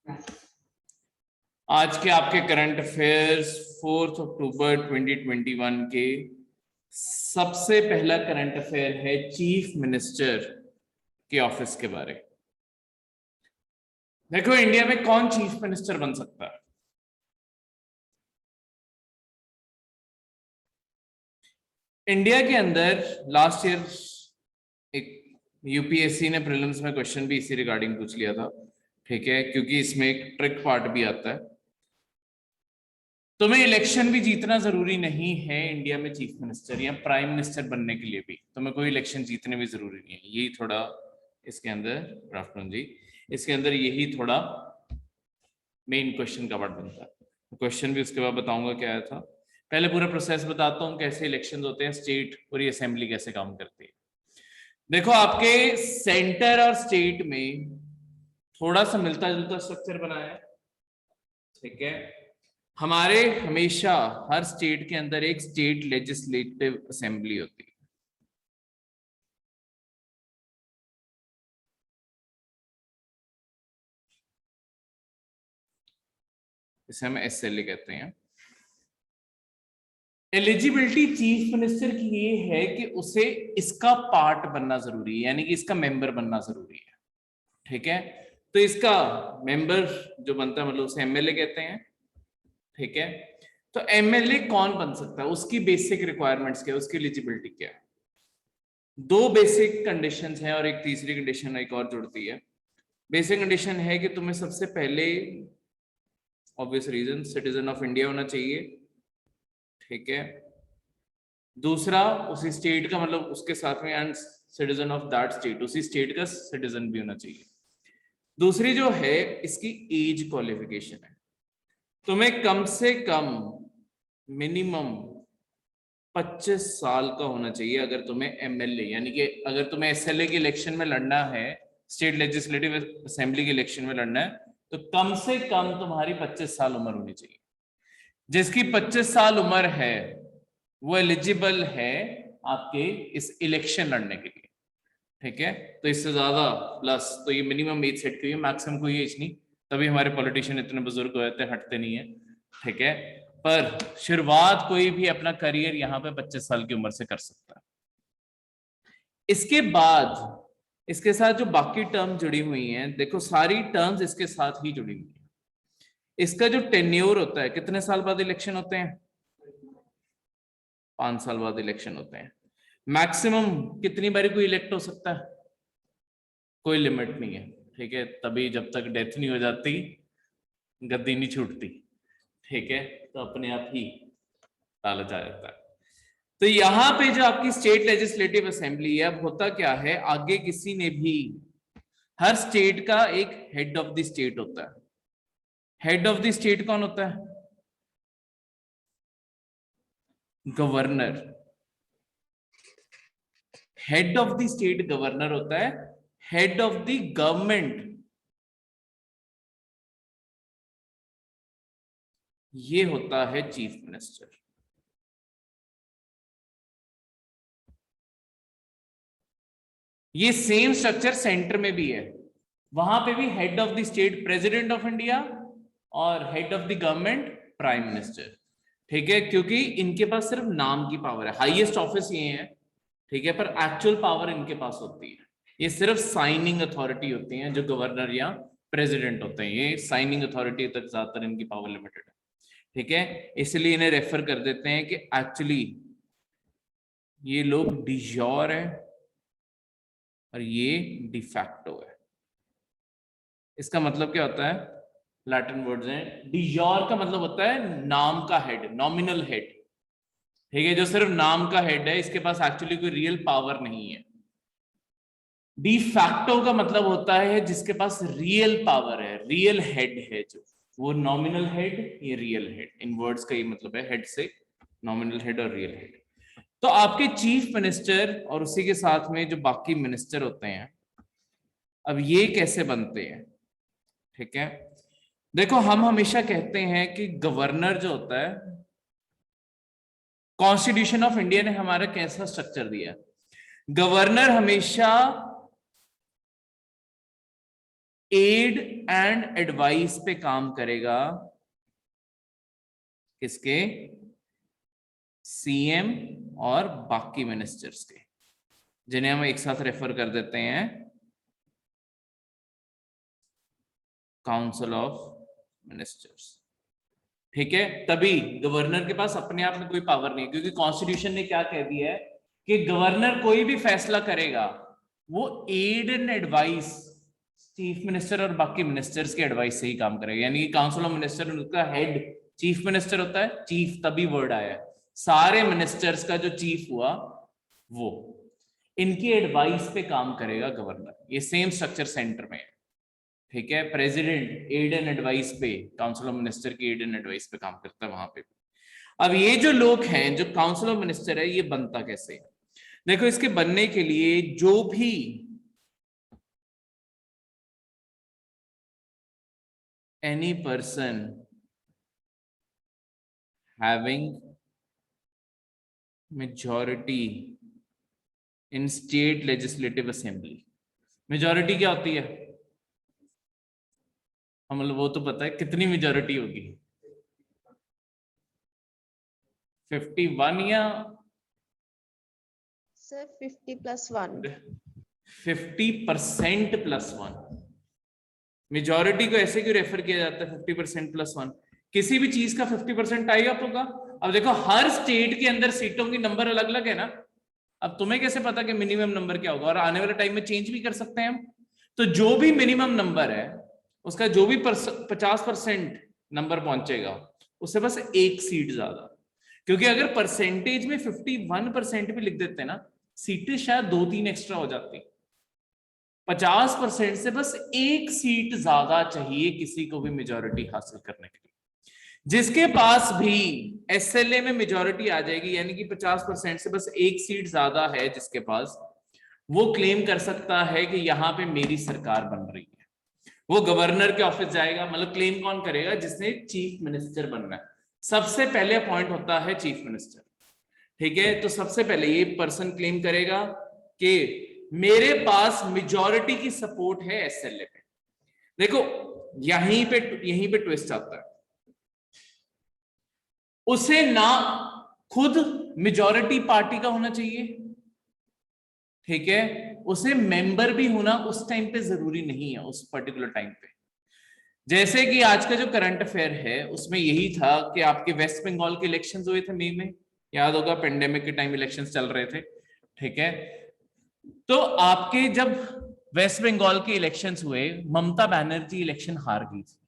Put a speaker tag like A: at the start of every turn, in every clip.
A: आज के आपके करंट अफेयर्स 4 अक्टूबर 2021 के सबसे पहला करंट अफेयर है चीफ मिनिस्टर के ऑफिस के बारे। देखो, इंडिया में कौन चीफ मिनिस्टर बन सकता है? इंडिया के अंदर लास्ट ईयर एक यूपीएससी ने प्रीलिम्स में क्वेश्चन भी इसी रिगार्डिंग पूछ लिया था, ठीक है, क्योंकि इसमें एक ट्रिक पार्ट भी आता है। तुम्हें इलेक्शन भी जीतना जरूरी नहीं है इंडिया में चीफ मिनिस्टर या प्राइम मिनिस्टर बनने के लिए भी तुम्हें कोई इलेक्शन जीतने भी जरूरी नहीं है। यही थोड़ा इसके अंदर राफ्टन जी, इसके अंदर यही थोड़ा मेन क्वेश्चन का पार्ट बनता है। क्वेश्चन भी उसके बाद बताऊंगा क्या आया था। पहले पूरा प्रोसेस बताता हूँ कैसे इलेक्शन होते हैं, स्टेट पूरी असेंबली कैसे काम करती है। देखो, आपके सेंटर और स्टेट में थोड़ा सा मिलता जुलता स्ट्रक्चर बना है, ठीक है। हमारे हमेशा हर स्टेट के अंदर एक स्टेट लेजिस्लेटिव असेंबली होती है। इसे हम एसएलए कहते हैं। एलिजिबिलिटी चीफ मिनिस्टर की ये है कि उसे इसका पार्ट बनना जरूरी है, यानी कि इसका मेंबर बनना जरूरी है, ठीक है। तो इसका मेंबर जो बनता है मतलब उसे एमएलए कहते हैं, ठीक है। तो एमएलए कौन बन सकता है, उसकी बेसिक रिक्वायरमेंट्स क्या है, उसकी एलिजिबिलिटी क्या है? दो बेसिक कंडीशंस हैं और एक तीसरी कंडीशन एक और जुड़ती है। बेसिक कंडीशन है कि तुम्हें सबसे पहले obvious reason citizen of India होना चाहिए, ठीक है। दूसरा, उसी स्टेट का मतलब उसके साथ में and citizen of that state, उसी स्टेट का सिटीजन भी होना चाहिए। दूसरी जो है इसकी एज क्वालिफिकेशन है। तुम्हें कम से कम मिनिमम 25 साल का होना चाहिए अगर तुम्हें एमएलए, यानी कि अगर तुम्हें एसएलए के इलेक्शन में लड़ना है, स्टेट लेजिस्लेटिव असेंबली के इलेक्शन में लड़ना है, तो कम से कम तुम्हारी 25 साल उम्र होनी चाहिए। जिसकी 25 साल उम्र है वो एलिजिबल है आपके इस इलेक्शन लड़ने के लिए, ठीक है। तो इससे ज्यादा प्लस तो ये मिनिमम एज सेट की है, मैक्सिमम कोई एज नहीं, तभी हमारे पॉलिटिशियन इतने बुजुर्ग हो जाते हैं, हटते नहीं है, ठीक है। पर शुरुआत कोई भी अपना करियर यहाँ पे 25 साल की उम्र से कर सकता है। इसके बाद इसके साथ जो बाकी टर्म जुड़ी हुई हैं, देखो सारी टर्म्स इसके साथ ही जुड़ी हुई हैं। इसका जो टेन्योर होता है, कितने साल बाद इलेक्शन होते हैं? 5 साल बाद इलेक्शन होते हैं। मैक्सिमम कितनी बारी कोई इलेक्ट हो सकता है? कोई लिमिट नहीं है, ठीक है। तभी जब तक डेथ नहीं हो जाती गद्दी नहीं छूटती, ठीक है। तो अपने आप ही लालच आ जाता है। तो यहां पे जो आपकी स्टेट लेजिस्लेटिव असेंबली है, अब होता क्या है, आगे किसी ने भी हर स्टेट का एक हेड ऑफ द स्टेट होता है। हेड ऑफ द स्टेट कौन होता है? Governor. Head of the state governor होता है। हेड ऑफ द गवर्नमेंट ये होता है चीफ मिनिस्टर। ये सेम स्ट्रक्चर सेंटर में भी है। वहां पे भी head of the state president of India और head of the government prime minister, ठीक है। क्योंकि इनके पास सिर्फ नाम की पावर है, हाईएस्ट ऑफिस ये है, ठीक है, पर एक्चुअल पावर इनके पास होती है। ये सिर्फ साइनिंग अथॉरिटी होती है, जो गवर्नर या प्रेसिडेंट होते हैं, ये साइनिंग अथॉरिटी तक ज्यादातर इनकी पावर लिमिटेड है, ठीक है। इसलिए इन्हें रेफर कर देते हैं कि एक्चुअली ये लोग डिजोर है और ये डिफैक्टो है। इसका मतलब क्या होता है? लैटिन वर्ड्स हैं। डिजोर का मतलब होता है नाम का हेड, नॉमिनल हेड, ठीक है, जो सिर्फ नाम का हेड है, इसके पास एक्चुअली कोई रियल पावर नहीं है। डी फैक्टो का मतलब होता है जिसके पास रियल पावर है, रियल हेड है, जो वो नॉमिनल हेड, ये रियल हेड। इन वर्ड्स का ये मतलब है हेड से नॉमिनल हेड और रियल हेड। तो आपके चीफ मिनिस्टर और उसी के साथ में जो बाकी मिनिस्टर होते हैं, अब ये कैसे बनते हैं, ठीक है। देखो, हम हमेशा कहते हैं कि गवर्नर जो होता है, कॉन्स्टिट्यूशन ऑफ इंडिया ने हमारा कैसा स्ट्रक्चर दिया? गवर्नर हमेशा एड एंड एडवाइस पे काम करेगा किसके, सीएम और बाकी मिनिस्टर्स के, जिन्हें हम एक साथ रेफर कर देते हैं काउंसिल ऑफ मिनिस्टर्स। ठीक है, तभी गवर्नर के पास अपने आप में कोई पावर नहीं है, क्योंकि कॉन्स्टिट्यूशन ने क्या कह दिया है कि गवर्नर कोई भी फैसला करेगा वो aid and advice chief minister और बाकी मिनिस्टर्स के एडवाइस से ही काम करेगा। यानी कि काउंसिल ऑफ मिनिस्टर, उनका हेड चीफ मिनिस्टर होता है। चीफ तभी वर्ड आया है, सारे मिनिस्टर्स का जो चीफ हुआ वो, इनकी एडवाइस पे काम करेगा गवर्नर। ये सेम स्ट्रक्चर सेंटर में है। ठीक है, प्रेसिडेंट एड एंड एडवाइस पे, काउंसिल ऑफ मिनिस्टर की एड एंड एडवाइस पे काम करता है वहां पे। अब ये जो लोग हैं, जो काउंसिल ऑफ मिनिस्टर है, ये बनता कैसे है? देखो, इसके बनने के लिए जो भी एनी पर्सन हैविंग मेजॉरिटी इन स्टेट लेजिस्लेटिव असेंबली, मेजॉरिटी क्या होती है? मतलब वो तो पता है कितनी मेजॉरिटी होगी, 51 या
B: सर 50+1,
A: 50% +1। मेजॉरिटी को ऐसे क्यों रेफर किया जाता है 50% +1? किसी भी चीज का 50% टाई अप होगा। अब देखो, हर स्टेट के अंदर सीटों की नंबर अलग अलग है ना। अब तुम्हें कैसे पता कि मिनिमम नंबर क्या होगा? और आने वाले टाइम में चेंज भी कर सकते हैं हम। तो जो भी मिनिमम नंबर है, उसका जो भी 50% नंबर पहुंचेगा, उससे बस एक सीट ज्यादा। क्योंकि अगर परसेंटेज में 51% भी लिख देते ना, सीटें शायद 2-3 एक्स्ट्रा हो जाती। 50% से बस एक सीट ज्यादा चाहिए किसी को भी मेजॉरिटी हासिल करने के लिए। जिसके पास भी एसएलए में मेजॉरिटी आ जाएगी, यानी कि 50% से बस एक सीट ज्यादा है जिसके पास, वो क्लेम कर सकता है कि यहां पे मेरी सरकार बन रही है। वो गवर्नर के ऑफिस जाएगा। मतलब क्लेम कौन करेगा? जिसने चीफ मिनिस्टर बनना है। सबसे पहले अपॉइंट होता है चीफ मिनिस्टर। ठीक है, तो सबसे पहले ये पर्सन क्लेम करेगा कि मेरे पास मेजॉरिटी की सपोर्ट है एसएलए पे। देखो, यहीं पे ट्विस्ट आता है। उसे ना खुद मेजॉरिटी पार्टी का होना चाहिए, ठीक है, उसे मेंबर भी होना उस टाइम पे जरूरी नहीं है, उस पर्टिकुलर टाइम पे। जैसे कि आज का जो करंट अफेयर है, उसमें यही था कि आपके वेस्ट बंगाल के इलेक्शंस हुए थे मई में, याद होगा, पेंडेमिक के टाइम इलेक्शंस चल रहे थे। ठीक है, तो आपके जब वेस्ट बंगाल के इलेक्शंस हुए, ममता बनर्जी इलेक्शन हार गई थी,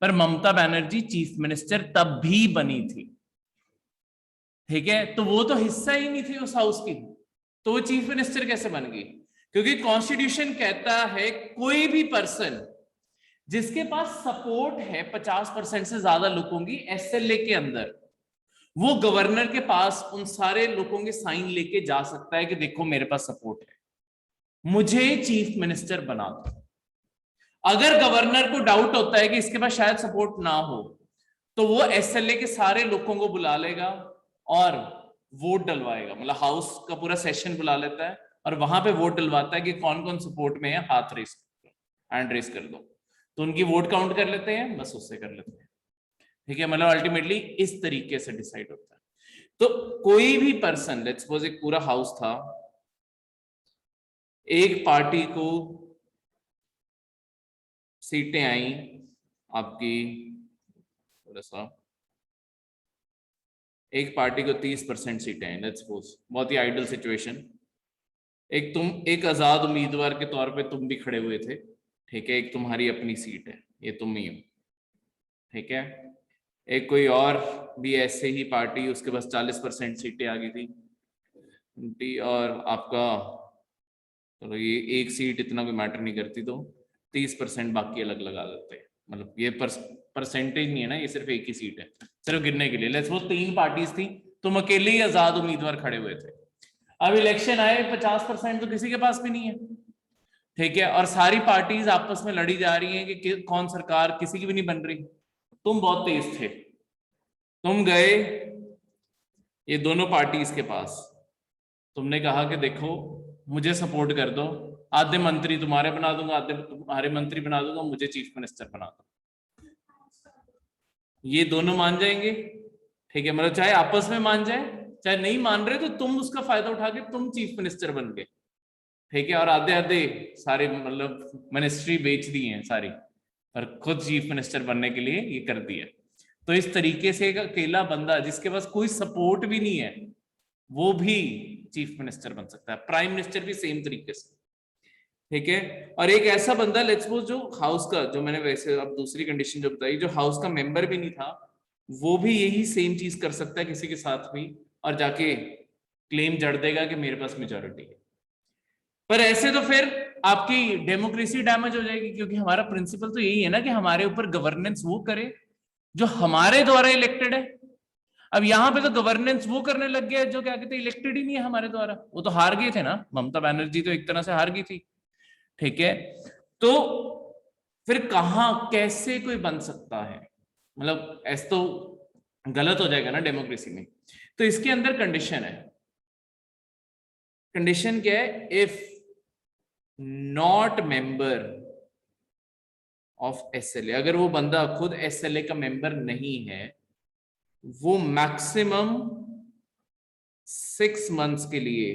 A: पर ममता बनर्जी चीफ मिनिस्टर तब भी बनी थी। ठीक है, तो वो तो हिस्सा ही नहीं थी उस हाउस की, तो वो चीफ मिनिस्टर कैसे बन गई? क्योंकि कॉन्स्टिट्यूशन कहता है कोई भी पर्सन जिसके पास सपोर्ट है 50% से ज्यादा लोगों की एसएलए के अंदर, वो गवर्नर के पास उन सारे लोगों के साइन लेके जा सकता है कि देखो मेरे पास सपोर्ट है, मुझे चीफ मिनिस्टर बना दो। अगर गवर्नर को डाउट होता है कि इसके पास शायद सपोर्ट ना हो, तो वो एसएलए के सारे लोगों को बुला लेगा और वोट डलवाएगा। मतलब हाउस का पूरा सेशन बुला लेता है और वहां पे वोट डलवाता है कि कौन कौन सपोर्ट में है, हाथ रेस कर दो, हैंड रेस कर दो। तो उनकी वोट काउंट कर लेते हैं, बस उससे कर लेते हैं। ठीक है, मतलब अल्टीमेटली इस तरीके से डिसाइड होता है। तो कोई भी पर्सन, लेट्स सपोज एक पूरा हाउस था, एक पार्टी को सीटें आई आपकी, थोड़ा सा, एक पार्टी को 30% सीटें आई, लेट्स सपोज, बहुत ही आइडियल सिचुएशन। एक आजाद उम्मीदवार के तौर पे तुम भी खड़े हुए थे। ठीक है, एक तुम्हारी अपनी सीट है, ये तुम ही हो। ठीक है, एक कोई और भी ऐसे ही पार्टी, उसके पास 40% सीटें आ गई थी, और आपका, चलो ये एक सीट इतना कोई मैटर नहीं करती, तो 30% बाकी अलग लगा देते हैं। मतलब ये परसेंटेज नहीं है ना, ये सिर्फ एक ही सीट है, सिर्फ गिनने के लिए। लेट्स सपोज 3 पार्टीज थी, तुम अकेले ही आजाद उम्मीदवार खड़े हुए थे। अब इलेक्शन आए, 50% तो किसी के पास भी नहीं है। ठीक है, और सारी पार्टीज आपस में लड़ी जा रही हैं कि कौन सरकार, किसी की भी नहीं बन रही। तुम बहुत तेज थे, तुम गए ये दोनों पार्टीज के पास, तुमने कहा कि देखो मुझे सपोर्ट कर दो, आधे मंत्री तुम्हारे बना दूंगा, आधे तुम्हारे मंत्री बना दूंगा, मुझे चीफ मिनिस्टर बना दो। ये दोनों मान जाएंगे, ठीक है, मतलब चाहे आपस में मान जाए, चाहे नहीं मान रहे तो तुम उसका फायदा उठा के तुम चीफ मिनिस्टर बन गए, ठीक है, और आधे आधे सारे मतलब मिनिस्ट्री बेच दी है सारी और खुद चीफ मिनिस्टर बनने के लिए ये कर दिया। तो इस तरीके से एक अकेला बंदा जिसके पास कोई सपोर्ट भी नहीं है वो भी चीफ मिनिस्टर बन सकता है, प्राइम मिनिस्टर भी सेम तरीके से, ठीक है। और एक ऐसा बंदा लेट्स सपोज जो हाउस का, जो मैंने वैसे अब दूसरी कंडीशन जो बताई, जो हाउस का मेंबर भी नहीं था, वो भी यही सेम चीज कर सकता है किसी के साथ भी, और जाके क्लेम जड़ देगा कि मेरे पास मेजॉरिटी है। पर ऐसे तो फिर आपकी डेमोक्रेसी डैमेज हो जाएगी, क्योंकि हमारा प्रिंसिपल तो यही है ना कि हमारे ऊपर गवर्नेंस वो करे जो हमारे द्वारा इलेक्टेड है। अब यहाँ पे तो गवर्नेंस वो करने लग गया जो क्या कहते हैं इलेक्टेड ही नहीं है हमारे द्वारा, वो तो हार गए थे ना, ममता बनर्जी तो एक तरह से हार गई थी, ठीक है। तो फिर कहां कैसे कोई बन सकता है, मतलब ऐसा तो गलत हो जाएगा ना डेमोक्रेसी में। तो इसके अंदर कंडीशन है, कंडीशन क्या है, if not member of SLA, अगर वो बंदा खुद एसएलए का मेंबर नहीं है, वो मैक्सिमम 6 मंथ्स के लिए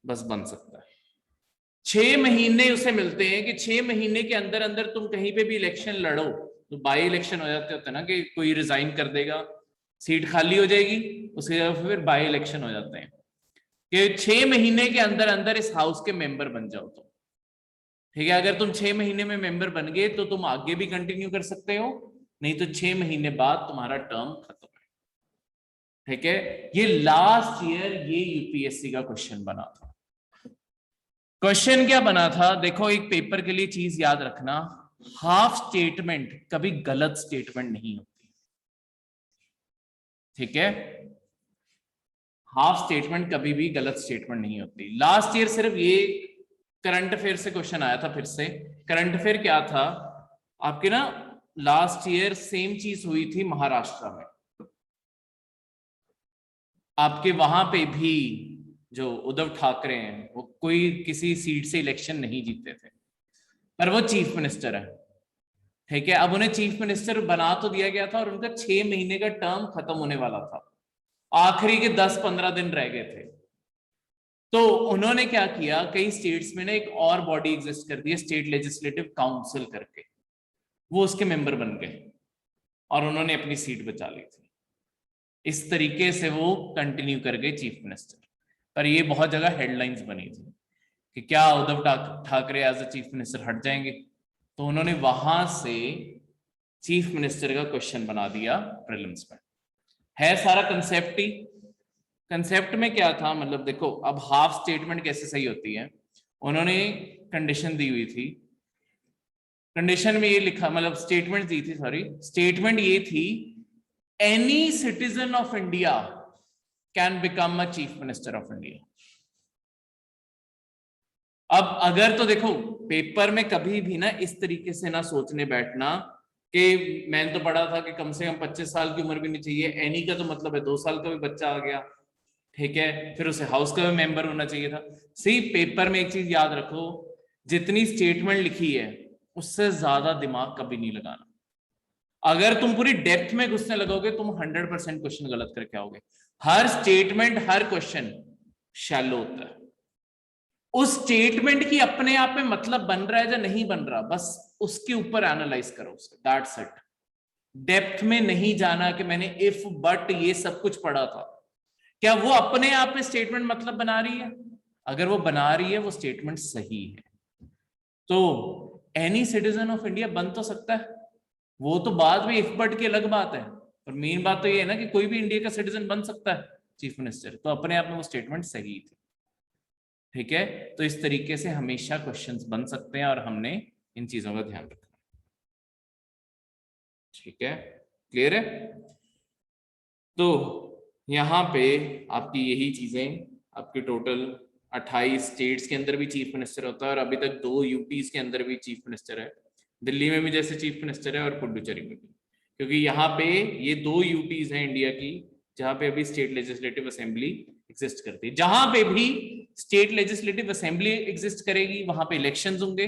A: बस बन सकता है। 6 महीने उसे मिलते हैं कि 6 महीने के अंदर अंदर तुम कहीं पे भी इलेक्शन लड़ो, तो बाई इलेक्शन हो जाते होते ना कि कोई रिजाइन कर देगा, सीट खाली हो जाएगी, उसके जगह फिर बाई इलेक्शन हो जाते हैं, कि 6 महीने के अंदर अंदर इस हाउस के मेंबर बन जाओ तो, ठीक है। अगर तुम 6 महीने में मेंबर बन गए तो तुम आगे भी कंटिन्यू कर सकते हो, नहीं तो 6 महीने बाद तुम्हारा टर्म खत्म है, ठीक है। ये लास्ट ईयर ये यूपीएससी का क्वेश्चन बना था। क्वेश्चन क्या बना था, देखो एक पेपर के लिए चीज याद रखना, हाफ स्टेटमेंट कभी गलत स्टेटमेंट नहीं होती, ठीक है। हाफ स्टेटमेंट कभी भी गलत स्टेटमेंट नहीं होती। लास्ट ईयर सिर्फ ये करंट अफेयर से क्वेश्चन आया था, फिर से करंट अफेयर क्या था आपके ना, लास्ट ईयर सेम चीज हुई थी महाराष्ट्र में, आपके वहां पे भी जो उद्धव ठाकरे हैं वो कोई किसी सीट से इलेक्शन नहीं जीते थे, पर वो चीफ मिनिस्टर है, ठीक है। अब उन्हें चीफ मिनिस्टर बना तो दिया गया था और उनका 6 महीने का टर्म खत्म होने वाला था, आखिरी के 10-15 दिन रह गए थे। तो उन्होंने क्या किया, कई स्टेट्स में ना एक और बॉडी एग्जिस्ट कर दी, स्टेट लेजिस्लेटिव काउंसिल करके, वो उसके मेंबर बन गए और उन्होंने अपनी सीट बचा ली थी। इस तरीके से वो कंटिन्यू कर गए चीफ मिनिस्टर। पर ये बहुत जगह हेडलाइंस बनी थी कि क्या Uddhav Thackeray as a chief minister हट जाएंगे, तो उन्होंने वहां से चीफ मिनिस्टर का क्वेश्चन बना दिया प्रीलिम्स में। है सारा कंसेप्ट ही, कंसेप्ट में क्या था, मतलब देखो अब हाफ स्टेटमेंट कैसे सही होती है, उन्होंने कंडीशन दी हुई थी, कंडीशन में ये लिखा, मतलब स्टेटमेंट दी थी, सॉरी स्टेटमेंट ये थी, any citizen of India can become a chief minister of India. अब अगर तो देखो पेपर में कभी भी ना इस तरीके से ना सोचने बैठना कि मैंने तो पढ़ा था कि कम से कम 25 साल की उम्र भी नहीं चाहिए, एनी का तो मतलब है 2 साल का भी बच्चा आ गया, ठीक है, फिर उसे हाउस का भी मेंबर होना चाहिए था। सी पेपर में एक चीज याद रखो, जितनी स्टेटमेंट लिखी है उससे ज्यादा दिमाग कभी नहीं लगाना। अगर तुम पूरी डेप्थ में घुसने लगोगे तुम 100% क्वेश्चन गलत करके आओगे। हर स्टेटमेंट हर क्वेश्चन शैलो होता है, उस स्टेटमेंट की अपने आप में मतलब बन रहा है या नहीं बन रहा, बस उसके ऊपर एनालाइज करो उसे, दैट्स इट। डेप्थ में नहीं जाना कि मैंने इफ बट ये सब कुछ पढ़ा था, क्या वो अपने आप में स्टेटमेंट मतलब बना रही है, अगर वो बना रही है वो स्टेटमेंट सही है तो एनी सिटीजन ऑफ इंडिया बन तो सकता है, वो तो बाद में इफ बट की अलग बात है, पर मेन बात तो ये है ना कि कोई भी इंडिया का सिटीजन बन सकता है चीफ मिनिस्टर, तो अपने आप में वो स्टेटमेंट सही थी, ठीक है। तो इस तरीके से हमेशा क्वेश्चंस बन सकते हैं और हमने इन चीजों का ध्यान रखना, ठीक है, क्लियर है। तो यहाँ पे आपकी यही चीजें, आपकी टोटल 28 स्टेट्स के अंदर भी चीफ मिनिस्टर होता है और अभी तक 2 यूपीज के अंदर भी चीफ मिनिस्टर है, दिल्ली में भी जैसे चीफ मिनिस्टर है और पुडुचेरी में भी, क्योंकि यहाँ पे ये 2 यूपीज हैं इंडिया की जहाँ पे अभी स्टेट लेजिस्लेटिव असेंबली एग्जिस्ट करती है। जहां पे भी स्टेट लेजिस्लेटिव असेंबली एग्जिस्ट करेगी वहां पे इलेक्शंस होंगे,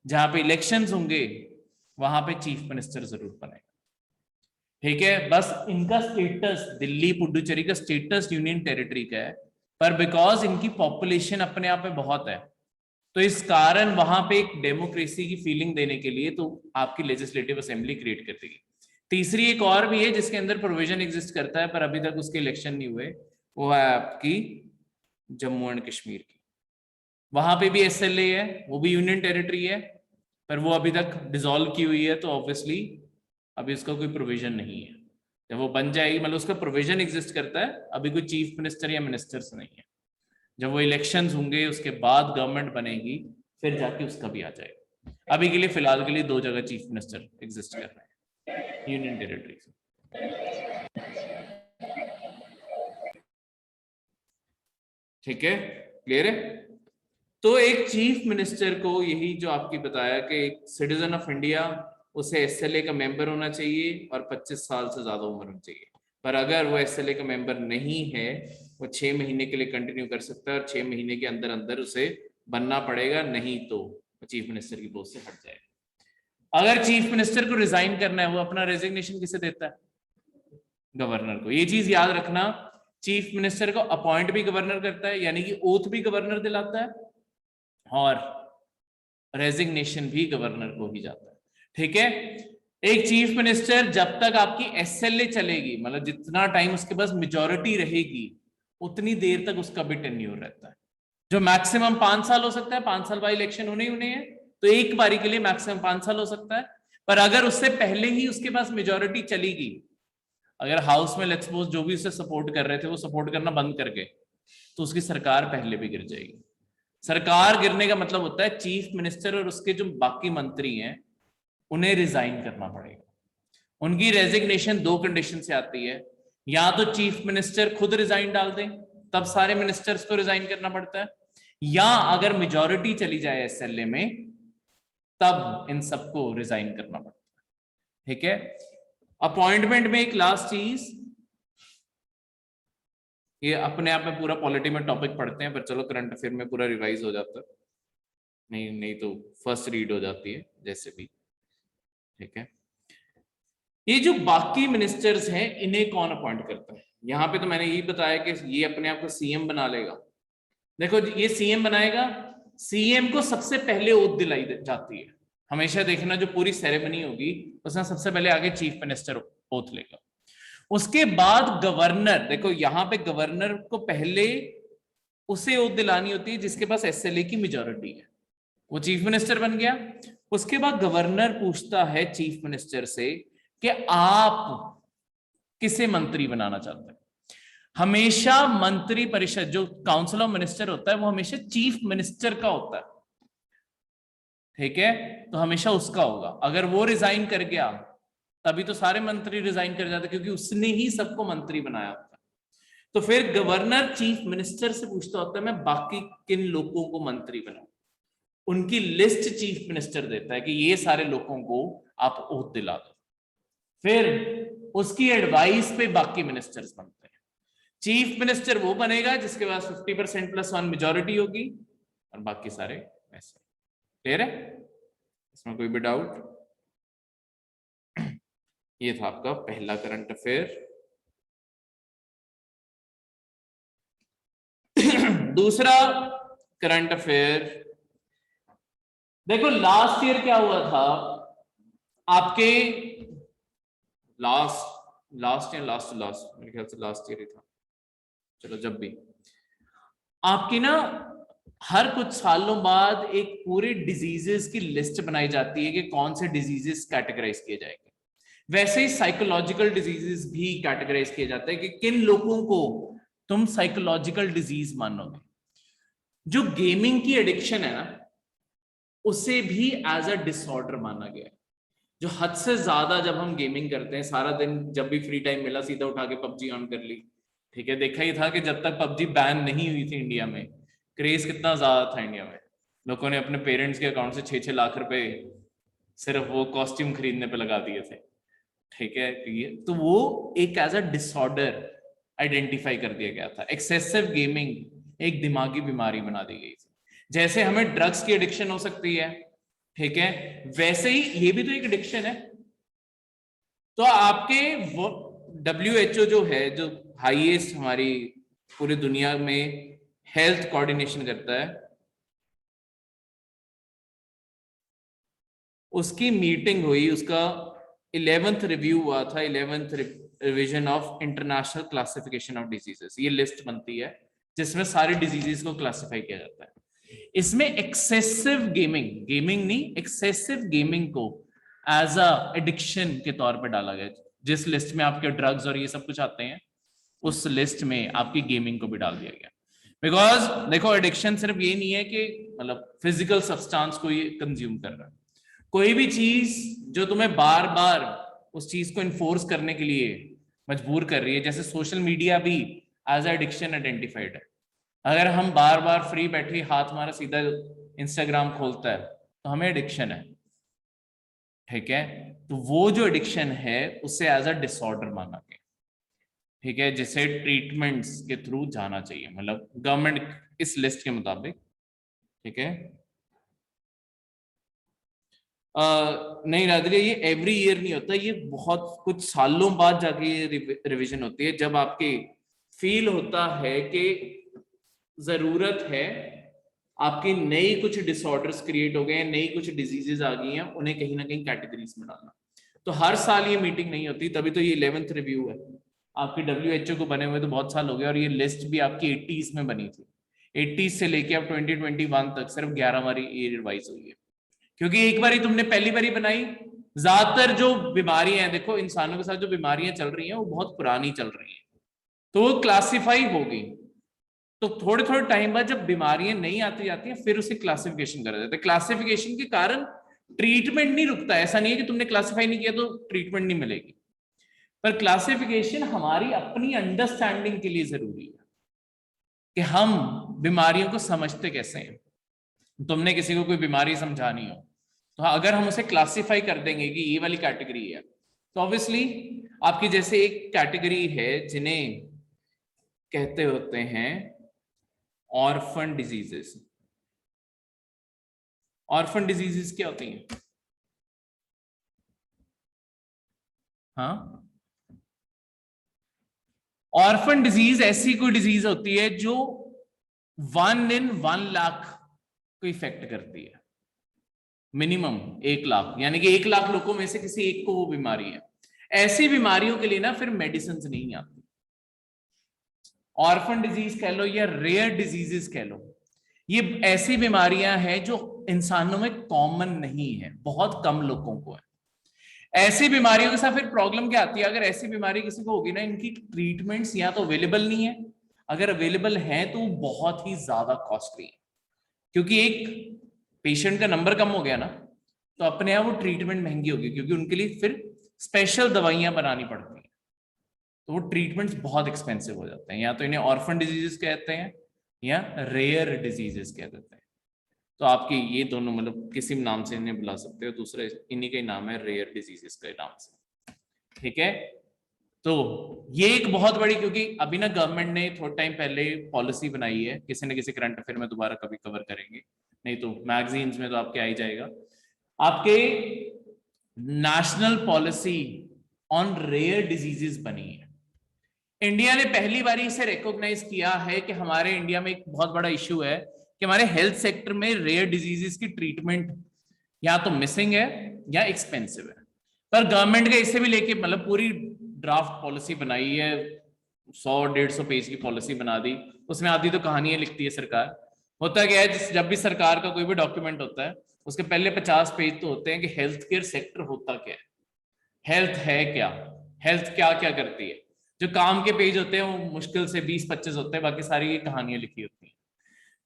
A: जहां पे इलेक्शंस होंगे वहां पे चीफ मिनिस्टर जरूर बनेगा। ठीक है, बस इनका स्टेटस, दिल्ली पुडुचेरी का स्टेटस यूनियन टेरिटरी का है, पर बिकॉज इनकी पॉपुलेशन अपने आप में बहुत है तो इस कारण वहां पे एक डेमोक्रेसी की फीलिंग देने के लिए तो आपकी लेजिस्लेटिव असेंबली क्रिएट कर देगी। तीसरी एक और भी है जिसके अंदर प्रोविजन एग्जिस्ट करता है पर अभी तक उसके इलेक्शन नहीं हुए, वो है आपकी जम्मू एंड कश्मीर की। वहां पे भी एसएलए है, वो भी यूनियन टेरिटरी है, पर वो अभी तक डिसॉल्व की हुई है तो ऑब्वियसली अभी उसका कोई प्रोविजन नहीं है। जब वो बन जाएगी, मतलब उसका प्रोविजन एग्जिस्ट करता है, अभी कोई चीफ मिनिस्टर या मिनिस्टर्स नहीं है। जब वो इलेक्शंस होंगे उसके बाद गवर्नमेंट बनेगी फिर जाके उसका भी आ जाएगा। अभी के लिए फिलहाल के लिए 2 जगह चीफ मिनिस्टर एग्जिस्ट कर रहे हैं यूनियन टेरिटरी। ठीक है, क्लियर है? तो एक चीफ मिनिस्टर को यही जो आपकी बताया कि एक सिटीजन ऑफ इंडिया, उसे एसएलए का मेंबर होना चाहिए और 25 साल से ज्यादा उम्र होनी चाहिए। पर अगर वो एसएलए का मेंबर नहीं है, वो 6 महीने के लिए कंटिन्यू कर सकता है और 6 महीने के अंदर अंदर उसे बनना पड़ेगा, नहीं तो चीफ मिनिस्टर की पोस्ट से हट जाएगा। अगर चीफ मिनिस्टर को रिजाइन करना है, वो अपना रेजिग्नेशन किसे देता है? गवर्नर को। ये चीज याद रखना, चीफ मिनिस्टर को अपॉइंट भी गवर्नर करता है, यानी कि ओथ भी गवर्नर दिलाता है और रेजिग्नेशन भी गवर्नर को ही जाता है। ठीक है, एक चीफ मिनिस्टर जब तक आपकी एसएलए चलेगी, मतलब जितना टाइम उसके पास मेजॉरिटी रहेगी उतनी देर तक उसका भी टेन्योर रहता है, जो मैक्सिमम 5 साल हो सकता है। 5 साल बाद इलेक्शन होने ही होने हैं तो एक बारी के लिए मैक्सिमम 5 साल हो सकता है। पर अगर उससे पहले ही उसके पास मेजॉरिटी चलेगी, अगर हाउस में लेट्स सपोज जो भी उसे सपोर्ट कर रहे थे वो सपोर्ट करना बंद कर गए, तो उसकी सरकार पहले भी गिर जाएगी। सरकार गिरने का मतलब होता है चीफ मिनिस्टर और उसके जो बाकी मंत्री हैं उन्हें रिजाइन करना पड़ेगा। उनकी रेजिग्नेशन 2 कंडीशन से आती है, या तो चीफ मिनिस्टर खुद रिजाइन डाल दें, तब सारे मिनिस्टर्स को रिजाइन करना पड़ता है, या अगर मेजॉरिटी चली जाए एसएलए में तब इन सबको रिजाइन करना पड़ता है। ठीक है, अपॉइंटमेंट में एक लास्ट चीज, ये अपने आप में पूरा पॉलिटी में टॉपिक पढ़ते हैं पर चलो करंट अफेयर में पूरा रिवाइज हो जाता है, नहीं तो फर्स्ट रीड हो जाती है जैसे भी। ठीक है, ये जो बाकी मिनिस्टर्स हैं इन्हें कौन अपॉइंट करता है? यहां पे तो मैंने यही बताया कि ये अपने आप को सीएम बना लेगा। देखो ये सीएम बनाएगा, सीएम को सबसे पहले ओथ दिलाई जाती है। हमेशा देखना जो पूरी सेरेमनी होगी उसमें सबसे पहले आगे चीफ मिनिस्टर ओथ लेगा, उसके बाद गवर्नर। देखो यहां पे गवर्नर को पहले उसे ओथ दिलानी होती है जिसके पास एसएलए की मेजॉरिटी है, वो चीफ मिनिस्टर बन गया। उसके बाद गवर्नर पूछता है चीफ मिनिस्टर से कि आप किसे मंत्री बनाना चाहते हैं। हमेशा मंत्री परिषद जो काउंसिल ऑफ मिनिस्टर होता है वो हमेशा चीफ मिनिस्टर का होता है। ठीक है, तो हमेशा उसका होगा। अगर वो रिजाइन कर गया तभी तो सारे मंत्री रिजाइन कर जाते, क्योंकि उसने ही सबको मंत्री बनाया होता है। तो फिर गवर्नर चीफ मिनिस्टर से पूछता होता है मैं बाकी किन लोगों को मंत्री बनाऊं, उनकी लिस्ट चीफ मिनिस्टर देता है कि ये सारे लोगों को आप ओथ दिला दो। फिर उसकी एडवाइस पे बाकी मिनिस्टर्स बनते हैं। चीफ मिनिस्टर वो बनेगा जिसके पास 50% + 1 मेजॉरिटी होगी और बाकी सारे ऐसे। क्लियर है? इसमें कोई भी डाउट? ये था आपका पहला करंट अफेयर। दूसरा करंट अफेयर, देखो लास्ट ईयर क्या हुआ था आपके, लास्ट मेरे ख्याल से लास्ट ईयर ही था, चलो जब भी आपकी ना हर कुछ सालों बाद एक पूरे डिजीजेस की लिस्ट बनाई जाती है कि कौन से डिजीजेस कैटेगराइज किए जाएंगे। वैसे ही साइकोलॉजिकल डिजीजेस भी कैटेगराइज किए जाते हैं कि किन लोगों को तुम साइकोलॉजिकल डिजीज मानोगे। जो गेमिंग की एडिक्शन है ना, उसे भी एज अ डिसऑर्डर माना गया है। जो हद से ज्यादा जब हम गेमिंग करते हैं, सारा दिन जब भी फ्री टाइम मिला सीधा उठा के पबजी ऑन कर ली। ठीक है, देखा ही था कि जब तक पबजी बैन नहीं हुई थी इंडिया में, क्रेज कितना ज्यादा था इंडिया में। लोगों ने अपने पेरेंट्स के अकाउंट से 6-6 लाख रुपए सिर्फ वो कॉस्ट्यूम खरीदने पे लगा दिए थे। ठीक है, तो वो एक एज अ डिसऑर्डर आइडेंटिफाई कर दिया गया था। एक्सेसिव गेमिंग एक दिमागी बीमारी बना दी गई थी। जैसे हमें ड्रग्स की एडिक्शन हो सकती है, ठीक है, वैसे ही ये भी तो एक एडिक्शन है। तो आपके WHO जो है, जो हाईएस्ट हमारी पूरी दुनिया में हेल्थ कोऑर्डिनेशन करता है, उसकी मीटिंग हुई, उसका 11th रिव्यू हुआ था, 11th revision of international classification of diseases. ये लिस्ट बनती है जिसमें सारी डिजीजेस को क्लासिफाई किया जाता है। इसमें एक्सेसिव गेमिंग, गेमिंग नहीं, एक्सेसिव गेमिंग को एज अ एडिक्शन के तौर पर डाला गया। जिस लिस्ट में आपके ड्रग्स और ये सब कुछ आते हैं, उस लिस्ट में आपकी गेमिंग को भी डाल दिया गया। बिकॉज देखो, एडिक्शन सिर्फ ये नहीं है कि मतलब फिजिकल सब्सटेंस को ये कंज्यूम कर रहा है, कोई भी चीज जो तुम्हें बार बार उस चीज को इन्फोर्स करने के लिए मजबूर कर रही है, जैसे सोशल मीडिया भी एज एडिक्शन आइडेंटिफाइड है। अगर हम बार बार फ्री बैठे, हाथ हमारा सीधा इंस्टाग्राम खोलता है, तो हमें एडिक्शन है, ठीक है। तो वो जो एडिक्शन है उसे एज अ डिसऑर्डर माना गया, ठीक है, जिसे ट्रीटमेंट्स के थ्रू जाना चाहिए, मतलब गवर्नमेंट इस लिस्ट के मुताबिक, ठीक है। नहीं राधिका, ये एवरी ईयर नहीं होता, ये बहुत कुछ सालों बाद जाके ये रिवीजन होती है, जब आपके फील होता है कि जरूरत है, आपकी नई कुछ डिसऑर्डर्स क्रिएट हो गए हैं, नई कुछ डिजीजेस आ गई हैं, उन्हें कहीं ना कहीं कैटेगरीज में डालना। तो हर साल ये मीटिंग नहीं होती, तभी तो ये 11th रिव्यू है। आपके WHO को बने हुए तो बहुत साल हो गए, और ये लिस्ट भी आपकी 80s में बनी थी। 80s से लेके अब 2021 तक सिर्फ 11 बार ये रिवाइज हुई है, क्योंकि एक बार तुमने पहली बारी बनाई। ज्यादातर जो बीमारियां हैं, देखो इंसानों के साथ जो बीमारियां चल रही हैं वो बहुत पुरानी चल रही हैं, तो वो क्लासिफाई होगी। तो थोड़े थोड़े टाइम बाद जब बीमारियां नहीं आती जाती हैं, फिर उसे क्लासिफिकेशन करा जाता है। क्लासिफिकेशन के कारण ट्रीटमेंट नहीं रुकता। ऐसा नहीं है कि तुमने क्लासिफाई नहीं किया तो ट्रीटमेंट नहीं मिलेगी, पर क्लासिफिकेशन हमारी अपनी अंडरस्टैंडिंग के लिए जरूरी है कि हम बीमारियों को समझते कैसे हैं। तुमने किसी को कोई बीमारी समझानी हो, तो अगर हम उसे क्लासिफाई कर देंगे कि ये वाली कैटेगरी है, तो ऑब्वियसली आपकी जैसे एक कैटेगरी है जिन्हें कहते होते हैं ऑर्फन डिजीजेस। ऑर्फन डिजीजेस क्या होती हैं? हाँ, ऑर्फन डिजीज ऐसी कोई डिजीज होती है जो 1 in 1 लाख को इफेक्ट करती है, मिनिमम 1 लाख, यानी कि 1 लाख लोगों में से किसी एक को वो बीमारी है। ऐसी बीमारियों के लिए ना फिर मेडिसिन नहीं आती। ऑर्फन डिजीज कह लो या रेयर डिजीजेस कह लो, ये ऐसी बीमारियां हैं जो इंसानों में कॉमन नहीं है, बहुत कम लोगों को है। ऐसी बीमारियों के साथ फिर प्रॉब्लम क्या आती है? अगर ऐसी बीमारी किसी को होगी ना, इनकी ट्रीटमेंट्स या तो अवेलेबल नहीं है, अगर अवेलेबल है तो बहुत ही ज्यादा कॉस्टली है, क्योंकि एक पेशेंट का नंबर कम हो गया ना, तो अपने आप वो ट्रीटमेंट महंगी होगी, क्योंकि उनके लिए फिर स्पेशल दवाइयां बनानी पड़ती हैं, तो वो ट्रीटमेंट्स बहुत एक्सपेंसिव हो जाते हैं। या तो इन्हें ऑर्फन डिजीजेस कहते हैं या रेयर डिजीजेस कह देते हैं। तो आपकी ये दोनों मतलब किसी भी नाम से इन्हें बुला सकते हो, दूसरे इन्हीं का ही नाम है रेयर डिजीजेस के नाम से, ठीक है। तो ये एक बहुत बड़ी, क्योंकि अभी ना गवर्नमेंट ने थोड़ा टाइम पहले पॉलिसी बनाई है, किसी न किसी करंट अफेयर में दोबारा कभी कवर करेंगे, नहीं तो मैगजीन्स में तो आपके आ ही जाएगा, आपके national policy on rare diseases बनी है। इंडिया ने पहली बार इसे रिकॉग्नाइज किया है कि हमारे इंडिया में एक बहुत बड़ा इशू है कि हमारे हेल्थ सेक्टर में रेयर डिजीजेस की ट्रीटमेंट या तो मिसिंग है या एक्सपेंसिव है। पर गवर्नमेंट का इससे भी लेके मतलब पूरी ड्राफ्ट पॉलिसी बनाई है, 100-150 पेज की पॉलिसी बना दी, उसमें आधी तो कहानियां लिखती है सरकार। होता क्या है, जब भी सरकार का कोई भी डॉक्यूमेंट होता है, उसके पहले 50 पेज तो होते हैं कि हेल्थ केयर सेक्टर होता क्या है, हेल्थ है क्या, हेल्थ क्या क्या करती है। जो काम के पेज होते हैं वो मुश्किल से 20-25 होते हैं, बाकी सारी ये कहानियां लिखी होती हैं।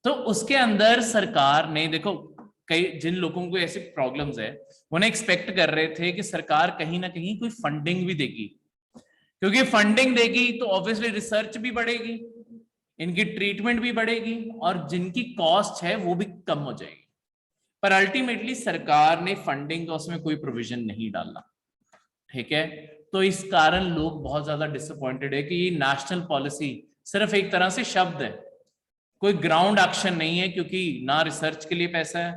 A: तो उसके अंदर सरकार ने देखो, कई जिन लोगों को ऐसी प्रॉब्लम्स है, उन्हें एक्सपेक्ट कर रहे थे कि सरकार कहीं ना कहीं कोई फंडिंग भी देगी, क्योंकि फंडिंग देगी तो ऑब्वियसली रिसर्च भी बढ़ेगी, इनकी ट्रीटमेंट भी बढ़ेगी, और जिनकी कॉस्ट है वो भी कम हो जाएगी। पर अल्टीमेटली सरकार ने फंडिंग का उसमें कोई प्रोविजन नहीं डाला, ठीक है। तो इस कारण लोग बहुत ज्यादा डिसअपॉइंटेड है कि ये नेशनल पॉलिसी सिर्फ एक तरह से शब्द है, कोई ग्राउंड एक्शन नहीं है, क्योंकि ना रिसर्च के लिए पैसा है,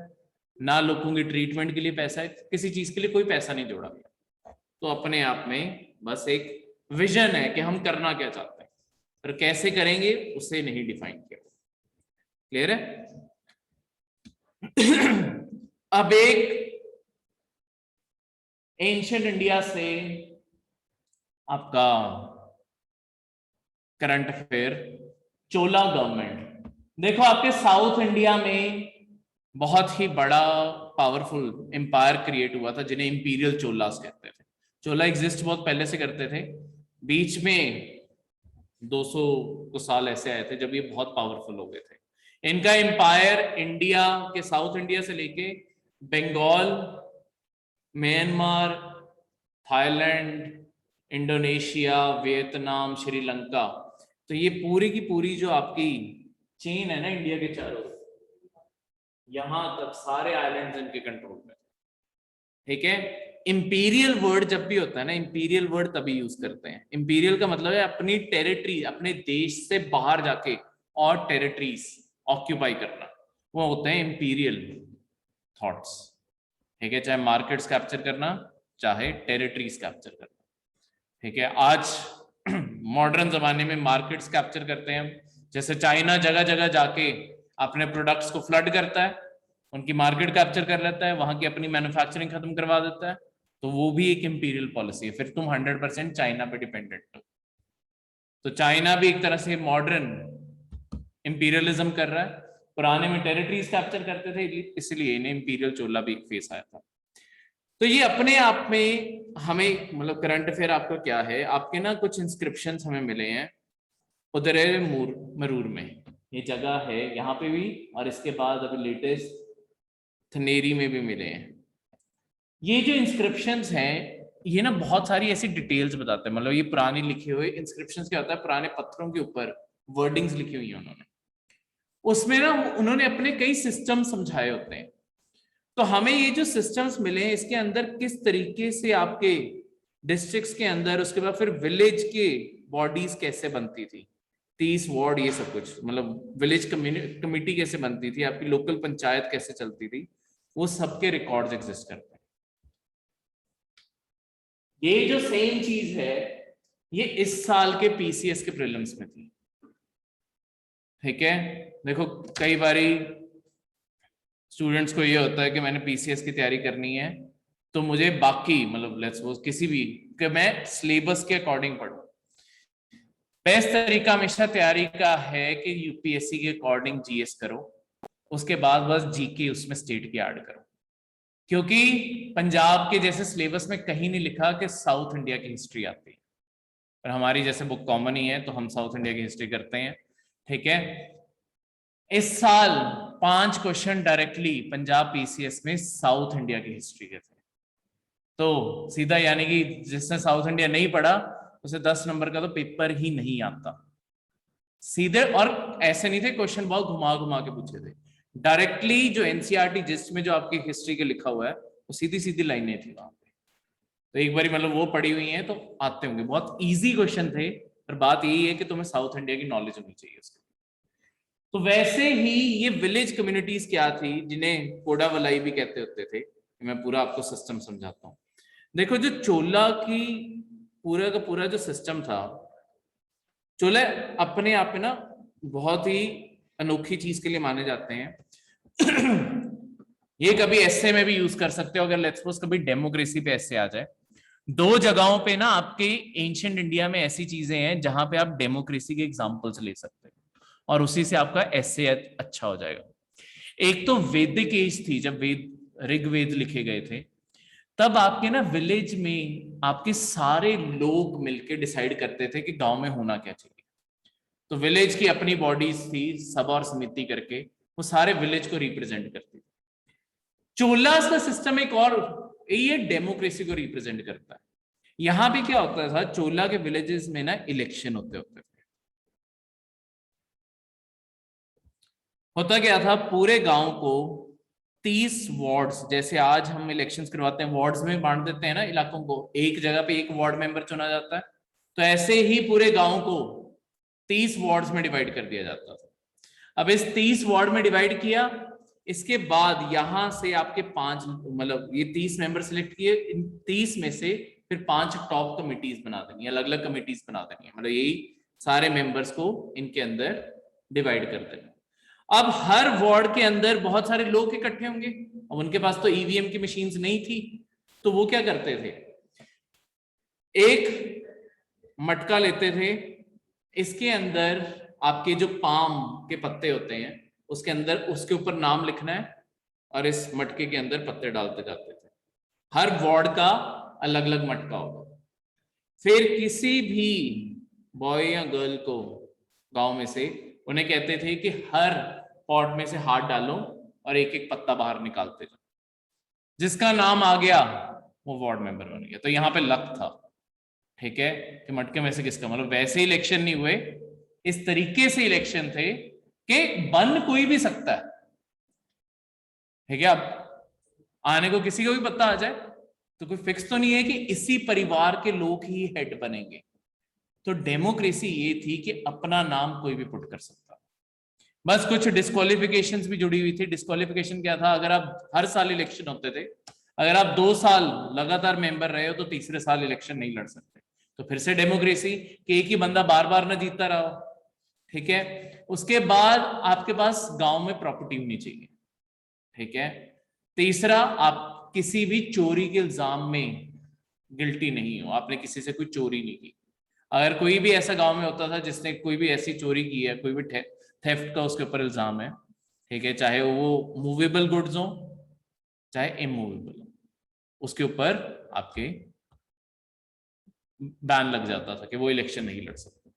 A: ना लोगों के ट्रीटमेंट के लिए पैसा है, किसी चीज के लिए कोई पैसा नहीं जोड़ा गया। तो अपने आप में बस एक विजन है कि हम करना क्या चाहते हैं, पर कैसे करेंगे उसे नहीं डिफाइन किया। क्लियर है? अब एक एंशिएंट इंडिया से आपका करंट अफेयर, चोला गवर्नमेंट। देखो आपके साउथ इंडिया में बहुत ही बड़ा पावरफुल एम्पायर क्रिएट हुआ था जिन्हें इंपीरियल चोलास कहते थे। चोला एग्जिस्ट बहुत पहले से करते थे, बीच में 200 को साल ऐसे आए थे जब ये बहुत पावरफुल हो गए थे। इनका एम्पायर इंडिया के साउथ इंडिया से लेके Bengal, Myanmar, Thailand, Indonesia, Vietnam, Sri Lanka, तो ये पूरी की पूरी जो आपकी चेन है ना इंडिया के चारों, यहां तक सारे आइलैंड्स इनके कंट्रोल में। ठीक है? इंपीरियल वर्ड जब भी होता है ना, इंपीरियल वर्ड तभी यूज करते हैं। इंपीरियल का मतलब है अपनी टेरिटरी, अपने देश से बाहर जाके और टेरिटरीज ऑक्यूपाई करना, वो होते हैं इंपीरियल थॉट्स। ठीक है? चाहे मार्केट्स कैप्चर करना, चाहे टेरिटरीज कैप्चर करना। ठीक है? आज मॉडर्न जमाने में मार्केट्स कैप्चर करते हैं हम, जैसे चाइना जगह जगह जाके अपने प्रोडक्ट्स को फ्लड करता है, उनकी मार्केट कैप्चर कर लेता है, वहां की अपनी मैन्युफैक्चरिंग खत्म करवा देता है, तो वो भी एक इंपीरियल पॉलिसी है। फिर तुम 100% चाइना पे डिपेंडेंट हो। तो चाइना भी एक तरह से मॉडर्न इंपीरियलिज्म कर रहा है। पुराने में टेरिटरीज कैप्चर करते थे, इसलिए इन्हें इंपीरियल चोला भी एक फेस आया था। तो ये अपने आप में हमें मतलब करंट अफेयर आपका क्या है, आपके ना कुछ इंस्क्रिप्शंस हमें मिले हैं उधर मरूर में, ये जगह है यहाँ पे भी, और इसके बाद अभी लेटेस्ट थनेरी में भी मिले हैं। ये जो इंस्क्रिप्शंस हैं ये ना बहुत सारी ऐसी डिटेल्स बताते हैं, मतलब ये पुरानी लिखे हुए इंस्क्रिप्शंस क्या होता है, पुराने पत्थरों के ऊपर वर्डिंग्स लिखी हुई है उन्होंने, उसमें ना उन्होंने अपने कई सिस्टम समझाए होते हैं। तो हमें ये जो सिस्टम्स मिले हैं इसके अंदर किस तरीके से आपके डिस्ट्रिक्ट्स के अंदर, उसके बाद फिर विलेज के बॉडीज कैसे बनती थी, 30 वार्ड, ये सब कुछ, मतलब विलेज कमेटी कैसे बनती थी, आपकी लोकल पंचायत कैसे चलती थी, वो सबके रिकॉर्ड्स एग्जिस्ट करते हैं। ये जो सेम चीज है ये इस साल के पीसीएस के प्रीलिम्स में थी। ठीक है? देखो कई बारी स्टूडेंट्स को ये होता है कि मैंने पीसीएस की तैयारी करनी है तो मुझे बाकी मतलब लेट्स सपोज किसी भी कि मैं सिलेबस के अकॉर्डिंग पढूं। बेस्ट तरीका हमेशा तैयारी का है कि यूपीएससी के अकॉर्डिंग जीएस करो, उसके बाद बस जीके उसमें स्टेट की ऐड करो, क्योंकि पंजाब के जैसे सिलेबस में कहीं नहीं लिखा कि साउथ इंडिया की हिस्ट्री आती है, पर हमारी जैसे बुक कॉमन ही है तो हम साउथ इंडिया की हिस्ट्री करते हैं। ठीक है? इस साल 5 क्वेश्चन डायरेक्टली पंजाब पीसीएस में साउथ इंडिया की हिस्ट्री के थे, तो सीधा यानी कि जिसने साउथ इंडिया नहीं पढ़ा उसे 10 नंबर का तो पेपर ही नहीं आता सीधे। और ऐसे नहीं थे क्वेश्चन बहुत घुमा घुमा के पूछे थे, डायरेक्टली जो एनसीईआरटी जिस्ट में जो आपकी हिस्ट्री के लिखा हुआ है वो सीधी सीधी लाइनें थी वहां पे। तो एक बार मतलब वो पढ़ी हुई है तो आते होंगे, बहुत इजी क्वेश्चन थे, पर बात यही है कि तुम्हें साउथ इंडिया की नॉलेज होनी चाहिए उसके। तो वैसे ही ये विलेज कम्युनिटीज क्या थी जिन्हें कोडा वलाई भी कहते होते थे, मैं पूरा आपको सिस्टम समझाता हूँ। देखो जो चोला की पूरा का पूरा जो सिस्टम था, चोले अपने आप में ना बहुत ही अनोखी चीज के लिए माने जाते हैं। ये कभी एस्से में भी यूज कर सकते हो, अगर लेट्स सपोज कभी डेमोक्रेसी पे एस्से आ जाए। 2 जगहों पे ना आपके एंशिएंट इंडिया में ऐसी चीजें हैं जहां पे आप डेमोक्रेसी के एग्जांपल्स ले सकते हैं और उसी से आपका एस्से अच्छा हो जाएगा। एक तो वैदिक एज थी, जब ऋग्वेद लिखे गए थे, तब आपके ना विलेज में आपके सारे लोग मिलके डिसाइड करते थे कि गांव में होना क्या चाहिए। तो विलेज की अपनी बॉडीज थी, सभा और समिति करके, वो सारे विलेज को रिप्रेजेंट करती थी। चोलास का सिस्टम एक और ये डेमोक्रेसी को रिप्रेजेंट करता है। यहां भी क्या होता था, चोला के विलेजेस में ना इलेक्शन होते थे। होता क्या था, पूरे गांव को 30 वार्ड्स, जैसे आज हम इलेक्शंस करवाते हैं वार्ड्स में बांट देते हैं ना इलाकों को, एक जगह पे एक वार्ड मेंबर चुना जाता है, तो ऐसे ही पूरे गांव को 30 वार्ड्स में डिवाइड कर दिया जाता था। अब इस 30 वार्ड में डिवाइड किया, इसके बाद यहां से आपके 5 मतलब ये 30 मेंबर सिलेक्ट किए, इन 30 में से फिर 5 टॉप कमिटीज बना देनी, अलग अलग कमिटीज बना देनी है, मतलब यही सारे मेंबर्स को इनके अंदर डिवाइड कर देना। अब हर वार्ड के अंदर बहुत सारे लोग इकट्ठे होंगे, अब उनके पास तो ईवीएम की मशीन्स नहीं थी, तो वो क्या करते थे, एक मटका लेते थे, इसके अंदर आपके जो पाम के पत्ते होते हैं उसके अंदर उसके ऊपर नाम लिखना है और इस मटके के अंदर पत्ते डालते जाते थे। हर वार्ड का अलग अलग मटका होगा। फिर किसी भी बॉय या गर्ल को गांव में से उन्हें कहते थे कि हर पॉट में से हाथ डालो और एक एक पत्ता बाहर निकालते जाओ, जिसका नाम आ गया वो वार्ड मेंबर बन गया। तो यहाँ पे लक था, ठीक है, कि मटके में से किसका, मतलब वैसे इलेक्शन नहीं हुए, इस तरीके से इलेक्शन थे कि बन कोई भी सकता है, ठीक है। अब आने को किसी को भी पता आ जाए तो कोई फिक्स तो नहीं है कि इसी परिवार के लोग ही हेड बनेंगे। तो डेमोक्रेसी ये थी कि अपना नाम कोई भी पुट कर सकता। बस कुछ डिस्क्वालिफिकेशंस भी जुड़ी हुई थी। डिस्क्वालिफिकेशन क्या था, अगर आप हर साल इलेक्शन होते थे, अगर आप 2 साल लगातार मेंबर रहे हो तो तीसरे साल इलेक्शन नहीं लड़ सकते। तो फिर से डेमोक्रेसी कि एक ही बंदा बार बार ना जीतता रहो, ठीक है। उसके बाद आपके पास गांव में प्रॉपर्टी होनी चाहिए, ठीक है। तीसरा, आप किसी भी चोरी के इल्जाम में गिल्टी नहीं हो, आपने किसी से कोई चोरी नहीं की। अगर कोई भी ऐसा गांव में होता था जिसने कोई भी ऐसी चोरी की है, कोई भी थेफ्ट का उसके ऊपर इल्जाम है, ठीक है, चाहे वो मूवेबल गुड्स हो चाहे इमूवेबल हो, उसके ऊपर आपके बैन लग जाता था कि वो इलेक्शन नहीं लड़ सकते।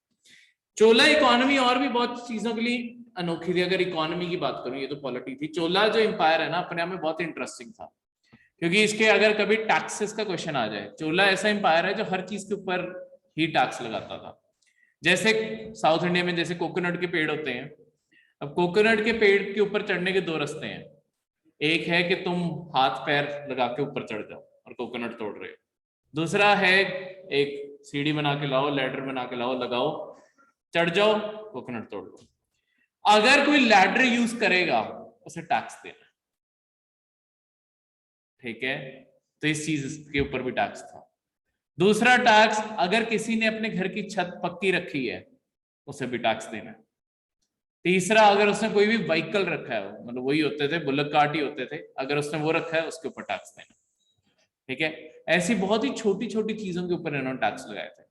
A: चोला इकोनॉमी और भी बहुत चीजों के लिए अनोखी थी। अगर इकोनॉमी की बात करूं, ये तो पॉलिटी थी। चोला जो एम्पायर है ना, अपने आप में बहुत इंटरेस्टिंग था, क्योंकि इसके अगर कभी टैक्सेस का क्वेश्चन आ जाए, चोला ऐसा एम्पायर है जो हर चीज के ऊपर ही टैक्स लगाता था। जैसे साउथ इंडिया में जैसे कोकोनट के पेड़ होते हैं, अब कोकोनट के पेड़ के ऊपर चढ़ने के 2 रास्ते हैं। एक है कि तुम हाथ पैर लगा के ऊपर चढ़ जाओ और कोकोनट तोड़ रहे हो, दूसरा है एक सीढ़ी बना के लाओ, लैडर बना के लाओ, लगाओ, चढ़ जाओ, कोकोनट तोड़ लो। अगर कोई लैडर यूज करेगा उसे टैक्स देना, ठीक है। तो इस चीज के ऊपर भी टैक्स था। दूसरा टैक्स, अगर किसी ने अपने घर की छत पक्की रखी है उसे भी टैक्स देना। तीसरा, अगर उसने कोई भी व्हीकल रखा है, मतलब वही होते थे बुलक कार्ट ही होते थे, अगर उसने वो रखा है उसके ऊपर टैक्स देना, ठीक है। ऐसी बहुत ही छोटी छोटी चीजों के ऊपर इन्होंने टैक्स लगाए थे।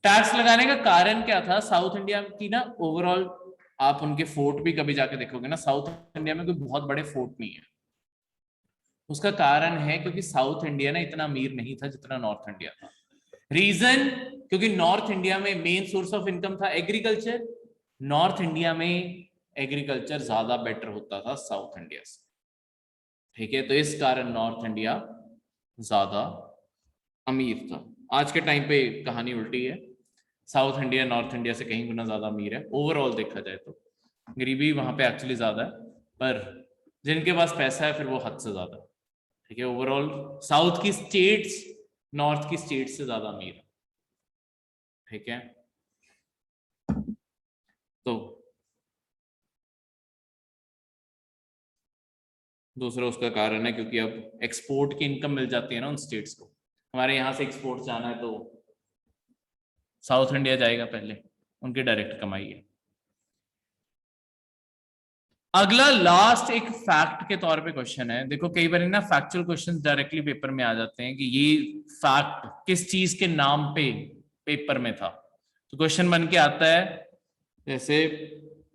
A: टैक्स लगाने का कारण क्या था, साउथ इंडिया की ना ओवरऑल, आप उनके फोर्ट भी कभी जाके देखोगे ना, साउथ इंडिया में कोई बहुत बड़े फोर्ट नहीं है। उसका कारण है क्योंकि साउथ इंडिया ना इतना अमीर नहीं था जितना नॉर्थ इंडिया था। रीजन, क्योंकि नॉर्थ इंडिया में मेन सोर्स ऑफ इनकम था एग्रीकल्चर। नॉर्थ इंडिया में एग्रीकल्चर ज्यादा बेटर होता था साउथ इंडिया से, ठीक है। तो इस कारण नॉर्थ इंडिया ज्यादा अमीर था। आज के टाइम पे कहानी उल्टी है, साउथ इंडिया नॉर्थ इंडिया से कहीं गुना ज्यादा अमीर है ओवरऑल देखा जाए तो। गरीबी वहां पे एक्चुअली ज्यादा है, पर जिनके पास पैसा है फिर वो हद से ज्यादा, ठीक है। ओवरऑल साउथ की स्टेट्स नॉर्थ की स्टेट्स से ज्यादा अमीर है, ठीक है। तो दूसरा उसका कारण है क्योंकि अब एक्सपोर्ट की इनकम मिल जाती है ना उन स्टेट्स को। हमारे यहाँ से एक्सपोर्ट जाना है तो साउथ इंडिया जाएगा पहले, उनकी डायरेक्ट कमाई है। अगला लास्ट एक फैक्ट के तौर पे क्वेश्चन है। देखो कई बार ना फैक्चुअल क्वेश्चन डायरेक्टली पेपर में आ जाते हैं कि ये फैक्ट किस चीज के नाम पे पेपर में था। तो क्वेश्चन बन के आता है जैसे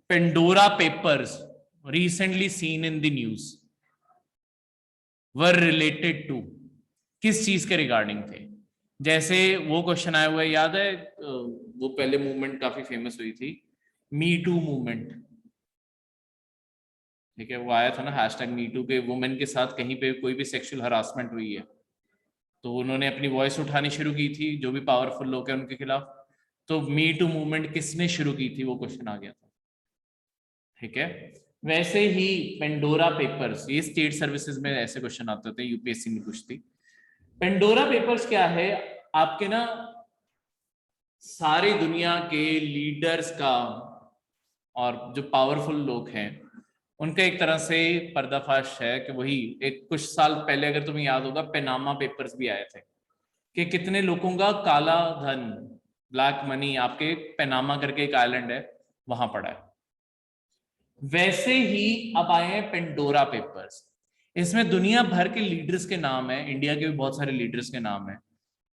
A: Pandora papers recently seen in the news were related to, किस चीज के रिगार्डिंग थे। जैसे वो क्वेश्चन आया हुआ है, याद है वो पहले मूवमेंट काफी फेमस हुई थी, मी टू मूवमेंट, ठीक है। वो आया था ना हैशटैग मी टू के, वुमेन के साथ कहीं पे कोई भी सेक्सुअल हरासमेंट हुई है तो उन्होंने अपनी वॉइस उठानी शुरू की थी, जो भी पावरफुल लोग हैं उनके खिलाफ। तो मी टू मूवमेंट किसने शुरू की थी वो क्वेश्चन आ गया था, ठीक है। वैसे ही पेंडोरा पेपर्स, ये स्टेट सर्विसेज में ऐसे क्वेश्चन आते थे, यूपीएससी में पूछती। पेंडोरा पेपर्स क्या है, आपके ना सारी दुनिया के लीडर्स का और जो पावरफुल लोग हैं उनका एक तरह से पर्दाफाश है कि वही एक कुछ साल पहले अगर तुम्हें याद होगा पनामा पेपर्स भी आए थे कि कितने लोगों का काला धन, ब्लैक मनी आपके पनामा करके एक आइलैंड है वहां पड़ा है। वैसे ही अब आए हैं पेंडोरा पेपर्स। इसमें दुनिया भर के लीडर्स के नाम है, इंडिया के भी बहुत सारे लीडर्स के नाम है,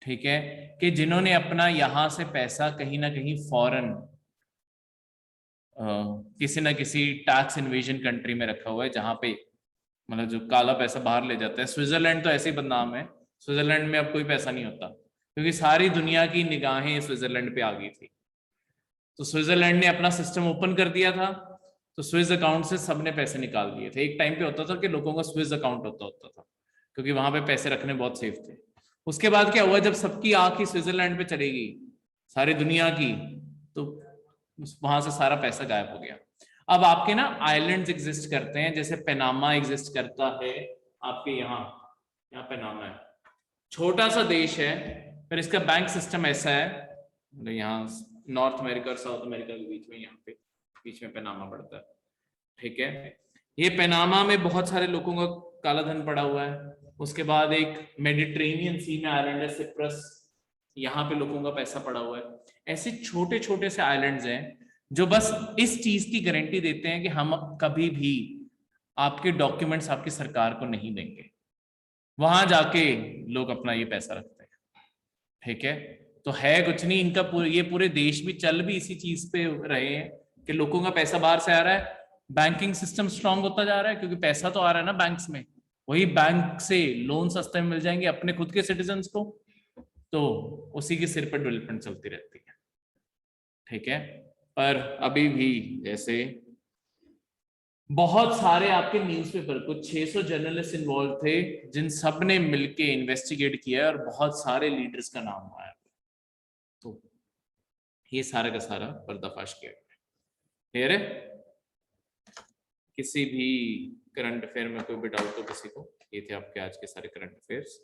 A: ठीक है, कि जिन्होंने अपना यहां से पैसा कहीं ना कहीं फॉरेन किसी ना किसी टैक्स इन्वेजन कंट्री में रखा हुआ है, जहां पे मतलब जो काला पैसा बाहर ले जाता है। स्विट्जरलैंड तो ऐसे ही बदनाम है, स्विट्जरलैंड में अब कोई पैसा नहीं होता क्योंकि सारी दुनिया की निगाहें स्विट्जरलैंड पे आ गई थी। तो स्विट्जरलैंड ने अपना सिस्टम ओपन कर दिया था, तो स्विस अकाउंट से सबने पैसे निकाल दिए थे। एक टाइम पे होता था कि लोगों का स्विस अकाउंट होता था क्योंकि वहां पे पैसे रखने बहुत सेफ थे। उसके बाद क्या हुआ, जब सबकी आंख ही स्विट्जरलैंड पे चलेगी सारी दुनिया की, तो वहां से सारा पैसा गायब हो गया। अब आपके ना आइलैंड्स एग्जिस्ट करते हैं, जैसे पनामा एग्जिस्ट करता है आपके यहाँ पनामा है, छोटा सा देश है, पर इसका बैंक सिस्टम ऐसा है, मतलब यहाँ नॉर्थ अमेरिका और साउथ अमेरिका के बीच में, यहाँ पे बीच में पनामा पड़ता है, ठीक है। ये पनामा में बहुत सारे लोगों का काला धन पड़ा हुआ है। उसके बाद एक मेडिटेरेनियन सी में आइलैंड है सिप्रस, यहाँ पे लोगों का पैसा पड़ा हुआ है। ऐसे छोटे छोटे से आइलैंड्स हैं जो बस इस चीज की गारंटी देते हैं कि हम कभी भी आपके डॉक्यूमेंट्स आपकी सरकार को नहीं देंगे, वहां जाके लोग अपना ये पैसा रखते हैं, ठीक है। तो है कुछ नहीं, इनका ये पूरे देश भी चल भी इसी चीज पे रहे हैं कि लोगों का पैसा बाहर से आ रहा है, बैंकिंग सिस्टम स्ट्रांग होता जा रहा है क्योंकि पैसा तो आ रहा है ना बैंक्स में, वही बैंक से लोन सस्ते में मिल जाएंगे अपने खुद के सिटीजन्स को, तो उसी के सिर पर डेवलपमेंट चलती रहती है, ठीक है। पर अभी भी जैसे बहुत सारे आपके न्यूज़पेपर, कुछ 600 जर्नलिस्ट इन्वॉल्व थे जिन सब ने मिलके इन्वेस्टिगेट किया और बहुत सारे लीडर्स का नाम आया, तो ये सारा का सारा पर्दाफाश किया गया। क्लियर है? किसी भी करंट अफेयर में कोई भी डाउट हो किसी को? ये थे आपके आज के सारे करंट अफेयर्स।